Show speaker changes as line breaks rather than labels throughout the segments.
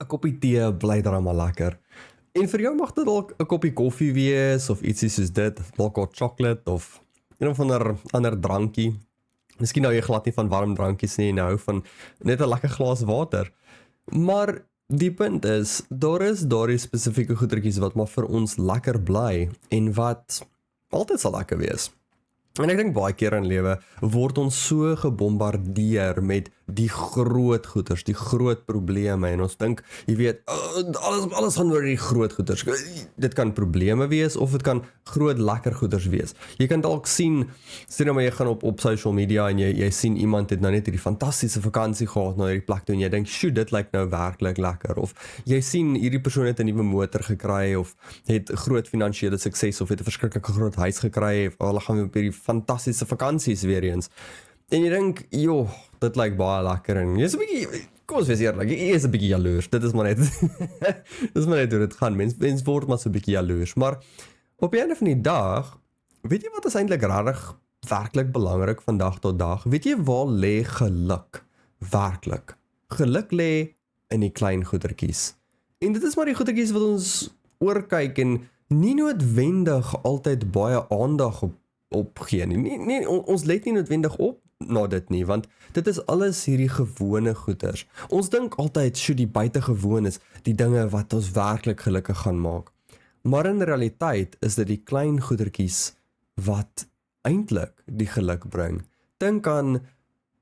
koppie tee bly dan maar lekker. En vir jou mag dit dalk 'n koppie koffie wees of ietsie soos dit, dalk hot chocolate of een of ander drankie. Miskien hou jy glad nie van warm drankies nie en hou van net 'n lekker glas water. Maar die punt is, daar is daardie spesifieke goedertjies wat maar vir ons lekker bly en wat altyd sal lekker wees. En ek dink baie keer in lewe word ons so gebombardeer met die groot goeders, die groot probleme en ons dink, jy weet, alles gaan oor die groot goeders. Dit kan probleme wees of dit kan groot lekker goeders wees. Jy kan dalk sien nou maar jy gaan op social media en jy sien iemand het nou net hierdie fantastiese vakansie gehad na hierdie plek toe en jy dink, "Sjoe, dit lyk nou werklik lekker." Of jy sien hierdie persoon het 'n nuwe motor gekry of het groot finansiële sukses of het 'n verskriklike groot huis gekry of hulle gaan op hierdie fantastiese vakansies weer eens. En jy dink, joh, dit lyk baie lekker en jy is 'n bietjie, kom ons wees eerlik, jy is 'n bietjie jaloers. Dit is maar net dit is maar net hoe dit gaan. Mens word maar so 'n bietjie jaloers, maar op die einde van die dag, weet jy wat is eintlik regtig werklik belangrik van dag tot dag? Weet jy waar lê geluk? Werklik. Geluk lê in die klein goedertjies. En dit is maar die goedertjies wat ons oorkyk en nie noodwendig altyd baie aandag op gee nie. Ons let nie noodwendig op na dit nie, want dit is alles hierdie gewone goeders. Ons dink altyd, "Sjoe, die buitengewoon is die dinge wat ons werklik gelukkig gaan maak." Maar in realiteit is dit die klein goedertjies wat eintlik die geluk bring. Dink aan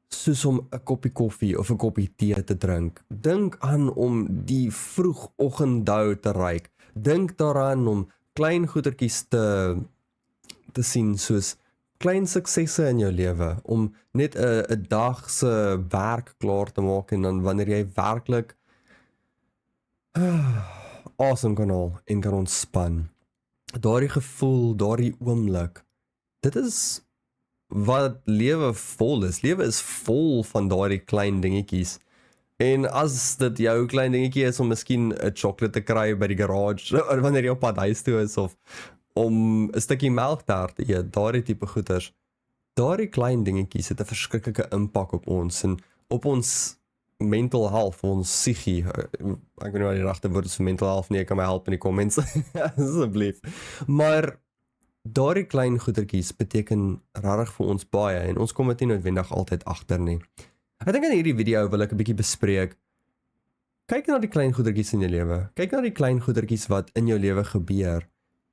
soos om 'n koppie koffie of 'n koppie tee te drink. Dink aan om die vroegoggenddou te ruik. Dink daaraan om klein goedertjies te sien soos klein suksesse in jou lewe, om net 'n dag se werk klaar te maak en dan wanneer jy werklik awesome kan haal en kan ontspan. Daardie gevoel, daardie oomblik, dit is wat lewe vol is. Lewe is vol van daardie klein dingetjies. En as dit jou klein dingetjie is om miskien 'n chocolate te kry by die garage, wanneer jy op pad huis toe is, of om 'n stukkie melktaart te eet, daardie tipe goeders. Daardie klein dingetjies het 'n verskriklike impak op ons en op ons mental health, ons psigie. Ek weet nie wat die regte woord is vir mental health nie, ek kan my help in die comments, asseblief. Maar daardie klein goedertjies beteken regtig vir ons baie en ons kom dit nie noodwendig altyd agter nie. Ek dink in hierdie video wil ek 'n bietjie bespreek. Kyk na die klein goedertjies in jou lewe. Kyk na die klein goedertjies wat in jou lewe gebeur.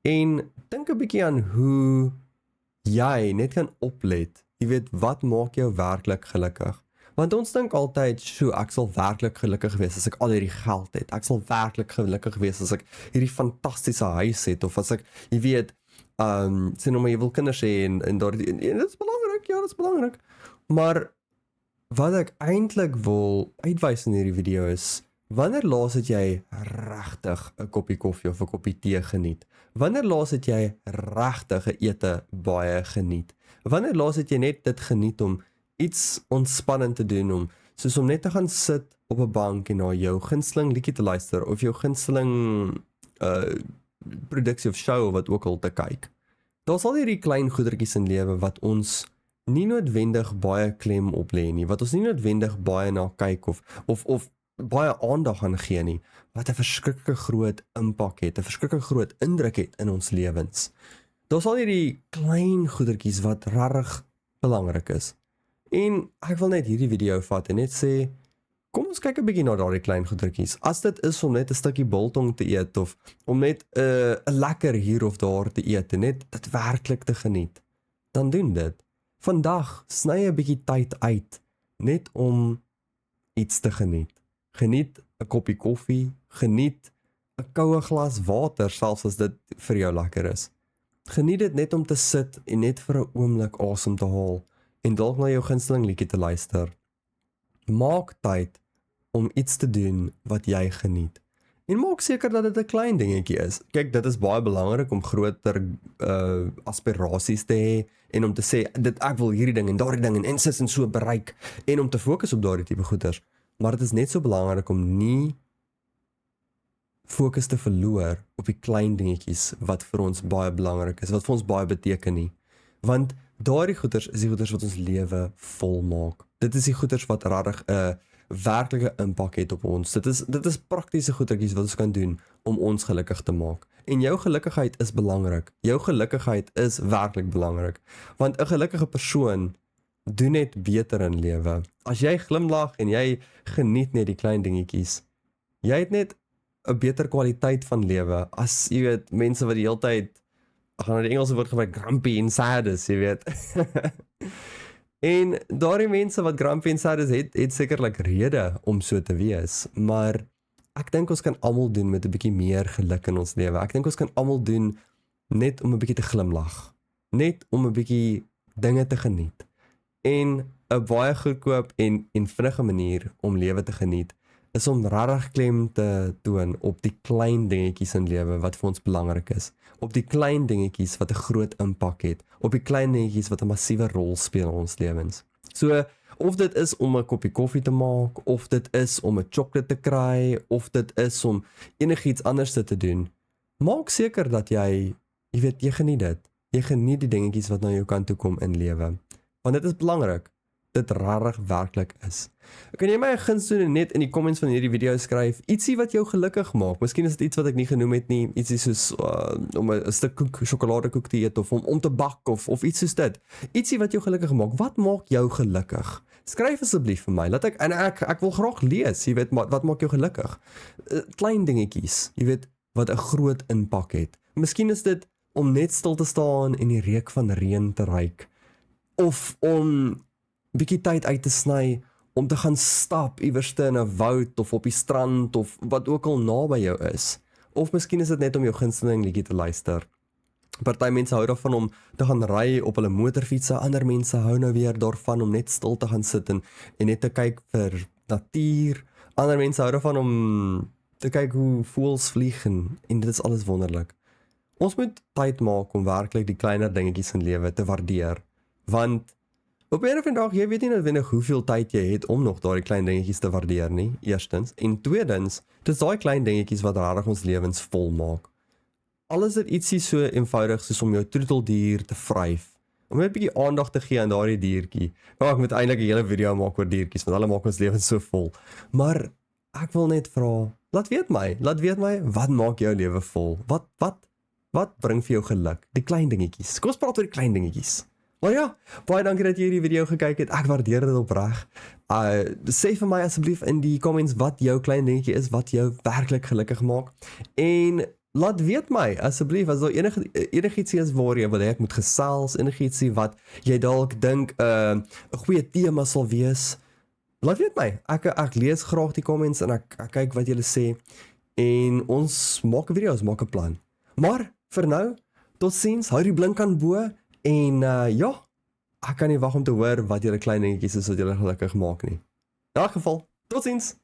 En dink 'n bietjie aan hoe jy net kan oplet. Jy weet, wat maak jou werklik gelukkig? Want ons dink altyd, "Sjoe, ek sal werklik gelukkig wees as ek al hierdie geld het. Ek sal werklik gelukkig wees as ek hierdie fantastiese huis het of as ek, jy weet, sê nou maar jy wil kinders hê en daardie en dit is belangrik, ja, dit is belangrik. Maar wat ek eintlik wil uitwys in hierdie video is, wanneer laas het jy regtig 'n koppie koffie of 'n koppie tee geniet? Wanneer laas het jy regtig 'n ete baie geniet? Wanneer laas het jy net dit geniet om iets ontspannend te doen, soos om net te gaan sit op 'n bank en na jou gunsteling liedjie te luister of jou gunsteling produksie of show wat ook al te kyk. Daar's al hierdie klein goedertjies in lewe wat ons nie noodwendig baie klem op lê nie, wat ons nie noodwendig baie na kyk of baie aandag aan gee nie, wat 'n verskriklike groot impak het, 'n verskriklike groot indruk het in ons lewens. Daar's al hierdie klein goedertjies wat regtig belangrik is. En ek wil net hierdie video vat en net sê, kom ons kyk 'n bietjie na daardie klein goedertjies. As dit is om net 'n stukkie biltong te eet of om net 'n lekker hier of daar te eet en net dit werklik te geniet, dan doen dit. Vandag sny 'n bietjie tyd uit net om iets te geniet. Geniet 'n koppie koffie, geniet 'n koue glas water selfs as dit vir jou lekker is. Geniet dit net om te sit en net vir 'n oomblik asem te haal en dalk na jou gunsteling liedjie te luister. Maak tyd om iets te doen wat jy geniet. En maak seker dat dit 'n klein dingetjie is. Kyk, dit is baie belangrik om groter aspirasies te hê en om te sê, ek wil hierdie ding en daardie ding en sis en so bereik en om te fokus op daardie tipe goeders. Maar dit is net so belangrik om nie fokus te verloor op die klein dingetjies wat vir ons baie belangrik is, wat vir ons baie beteken nie. Want daardie goeders is die goeders wat ons lewe vol maak. Dit is die goeders wat regtig 'n werklike impak het op ons. Dit is praktiese goedertjies wat ons kan doen om ons gelukkig te maak. En jou gelukkigheid is belangrik. Jou gelukkigheid is werklik belangrik. Want 'n gelukkige persoon doen net beter in lewe. As jy glimlag en jy geniet net die klein dingetjies, jy het net 'n beter kwaliteit van lewe as jy weet mense wat die hele tyd, ek gaan die Engelse woord gebruik, grumpy en sad is, jy weet. En daardie mense wat grumpy en sad is, het sekerlik rede om so te wees, maar ek dink ons kan almal doen met 'n bietjie meer geluk in ons lewe. Ek dink ons kan almal doen net om 'n bietjie te glimlag, net om 'n bietjie dinge te geniet. En 'n baie goedkoop en vinnige manier om lewe te geniet is om regtig klem te toon op die klein dingetjies in lewe wat vir ons belangrik is, op die klein dingetjies wat 'n groot impak het, op die klein dingetjies wat 'n massiewe rol speel in ons lewens. So, of dit is om 'n koppie koffie te maak, of dit is om 'n sjokolade te kry, of dit is om enigiets anders te doen, maak seker dat jy weet, jy geniet dit. Jy geniet die dingetjies wat na jou kant toe kom in lewe. Want dit is belangrik. Dit regtig werklik is. Kan jy my 'n guns doen en net in die comments van hierdie video skryf ietsie wat jou gelukkig maak? Miskien is dit iets wat ek nie genoem het nie, ietsie soos om 'n stuk sjokoladekoek te eet of om te bak of iets soos dit. Ietsie wat jou gelukkig maak. Wat maak jou gelukkig? Skryf asseblief vir my. Laat ek wil graag lees, jy weet, wat maak jou gelukkig? Klein dingetjies, jy weet, wat 'n groot impak het. Miskien is dit om net stil te staan en die reuk van reën te ruik, of om bietjie tyd uit te sny om te gaan stap iewerste in 'n woud of op die strand of wat ook al naby jou is. Of miskien is dit net om jou gunsteling liedjie te luister. Party mense hou daarvan om te gaan ry op hulle motorfietsse, ander mense hou nou weer daarvan om net stil te gaan sit en net te kyk vir natuur. Ander mense hou daarvan om te kyk hoe voëls vlieg en dit is alles wonderlik. Ons moet tyd maak om werklik die kleiner dingetjies in lewe te waardeer, want op 'n of ander dag, jy weet nie noodwendig hoeveel tyd jy het om nog daardie klein dingetjies te waardeer nie, eerstens. En tweedens, dis daai klein dingetjies wat regtig ons lewens vol maak. Al is dit ietsie so eenvoudig soos om jou troeteldier te vryf, om net 'n bietjie aandag te gee aan daardie diertjie. Ja, ek moet eintlik 'n hele video maak oor diertjies, want hulle maak ons lewens so vol. Maar ek wil net vra, laat weet my, wat maak jou lewe vol? Wat bring vir jou geluk? Die klein dingetjies. Kom ons praat oor die klein dingetjies. Maar ja, baie dankie dat jy hierdie video gekyk het. Ek waardeer dit opreg. Sê vir my asseblief in die comments wat jou klein dingetjie is, wat jou werklik gelukkig maak. En laat weet my asseblief as daar enigiets is waar jy wil hê ek moet gesels, enigiets wat jy dalk dink 'n goeie tema sal wees. Laat weet my. Ek lees graag die comments en ek kyk wat julle sê. En ons maak 'n video, ons maak 'n plan. Maar vir nou, totsiens, hou die blink aan bo. En ja, ek kan nie wag om te hoor wat julle klein dingetjies is wat julle gelukkig maak nie. In elk geval, totsiens!